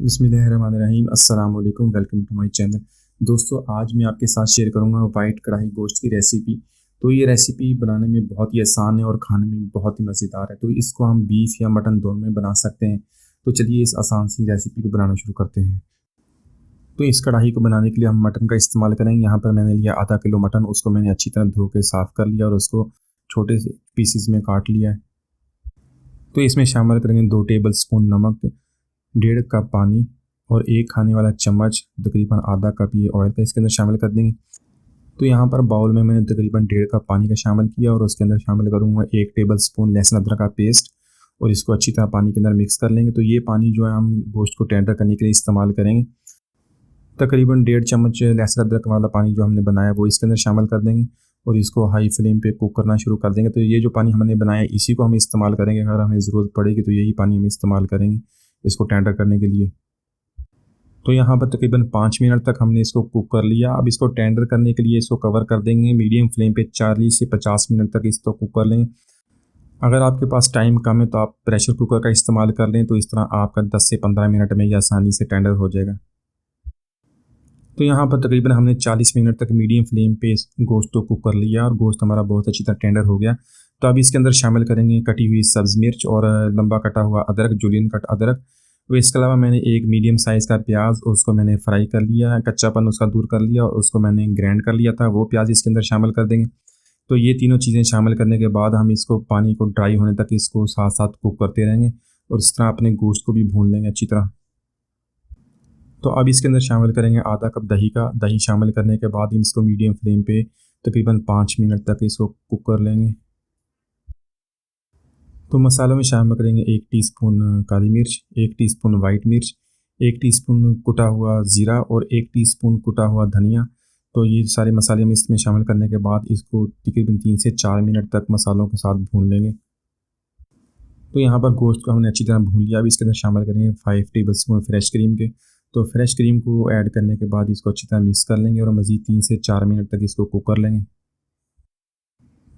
बिस्मिल्लाहिर्रहमानिर्रहीम अस्सलाम वालेकुम। Welcome to my channel. दोस्तों, आज मैं आपके साथ शेयर करूंगा वाइट कढ़ाई गोश्त की रेसिपी। तो ये रेसिपी बनाने में बहुत ही आसान है और खाने में बहुत ही मज़ेदार है। तो इसको हम बीफ या मटन दोनों में बना सकते हैं। तो चलिए इस आसान सी रेसिपी को बनाना शुरू करते हैं। तो इस कढ़ाई को बनाने के लिए हम मटन का इस्तेमाल करेंगे। यहाँ पर मैंने लिया आधा किलो मटन। उसको मैंने अच्छी तरह धो के साफ़ कर लिया और उसको छोटे से पीसीज में काट लिया है। तो इसमें शामिल करेंगे 2 टेबल स्पून नमक, 1.5 कप पानी और 1 खाने वाला चम्मच तकरीबन आधा कप ये ऑयल का इसके अंदर शामिल कर देंगे। तो यहाँ पर बाउल में मैंने तकरीबन 1.5 कप पानी का शामिल किया और उसके अंदर शामिल करूँगा 1 टेबल स्पून लहसुन अदरक का पेस्ट और इसको अच्छी तरह पानी के अंदर मिक्स कर लेंगे। तो ये पानी जो है हम गोश्त को टेंडर करने के लिए इस्तेमाल करेंगे। तकरीबन 1.5 चम्मच लहसुन अदरक वाला पानी जो हमने बनाया वो इसके अंदर शामिल कर देंगे और इसको हाई फ्लेम पे कुक करना शुरू कर देंगे। तो ये जो पानी हमने बनाया इसी को हम इस्तेमाल करेंगे। अगर हमें ज़रूरत पड़ेगी तो यही पानी हम इस्तेमाल करेंगे इसको टेंडर करने के लिए। तो यहाँ पर तकरीबन 5 मिनट तक हमने इसको कुक कर लिया। अब इसको टेंडर करने के लिए इसको कवर कर देंगे मीडियम फ्लेम पे 40 से 50 मिनट तक इसको कुक कर लेंगे। अगर आपके पास टाइम कम है तो आप प्रेशर कुकर का इस्तेमाल कर लें। तो इस तरह आपका 10 से 15 मिनट में ये आसानी से टेंडर हो जाएगा। तो यहाँ पर तकरीबन हमने 40 मिनट तक मीडियम फ्लेम पे गोश्त को कुक कर लिया और गोश्त हमारा बहुत अच्छी तरह टेंडर हो गया। तो अब इसके अंदर शामिल करेंगे कटी हुई सब्ज़ मिर्च और लंबा कटा हुआ अदरक, जूलियन कट अदरक। और इसके अलावा मैंने एक मीडियम साइज़ का प्याज उसको मैंने फ्राई कर लिया, कच्चापन उसका दूर कर लिया और उसको मैंने ग्राइंड कर लिया था, वो प्याज इसके अंदर शामिल कर देंगे। तो ये तीनों चीज़ें शामिल करने के बाद हम इसको पानी को ड्राई होने तक इसको साथ साथ कुक करते रहेंगे और इस तरह अपने गोश्त को भी भून लेंगे अच्छी तरह। तो अब इसके अंदर शामिल करेंगे आधा कप दही का। दही शामिल करने के बाद हम इसको मीडियम फ्लेम पे तकरीबन 5 मिनट तक इसको कुक कर लेंगे। तो मसालों में शामिल करेंगे 1 टीस्पून काली मिर्च, 1 टीस्पून वाइट मिर्च, 1 टीस्पून कुटा हुआ ज़ीरा और 1 टीस्पून कुटा हुआ धनिया। तो ये सारे मसाले हम इसमें शामिल करने के बाद इसको तकरीबन 3 से 4 मिनट तक मसालों के साथ भून लेंगे। तो यहाँ पर गोश्त को हमने अच्छी तरह भून लिया। अब इसके अंदर शामिल करेंगे 5 टेबल स्पून फ्रेश क्रीम के। तो फ्रेश क्रीम को ऐड करने के बाद इसको अच्छी तरह मिक्स कर लेंगे और मज़ीद 3 से 4 मिनट तक इसको कुक कर लेंगे।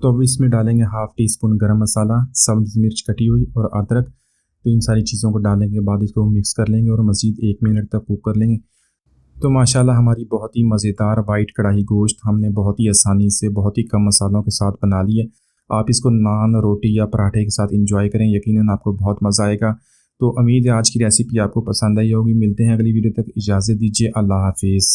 तो अब इसमें डालेंगे हाफ़ टी स्पून गरम मसाला, सब्ज़ मिर्च कटी हुई और अदरक। तो इन सारी चीज़ों को डालने के बाद इसको मिक्स कर लेंगे और मज़ीद 1 मिनट तक कुक कर लेंगे। तो माशाल्लाह हमारी बहुत ही मज़ेदार वाइट कढ़ाई गोश्त हमने बहुत ही आसानी से बहुत ही कम मसालों के साथ बना ली है। आप इसको नान, रोटी या पराठे के साथ इंजॉय करें, यकीनन आपको बहुत मज़ा आएगा। तो उम्मीद है आज की रेसिपी आपको पसंद आई होगी। मिलते हैं अगली वीडियो तक, इजाज़त दीजिए। अल्लाह हाफिज़।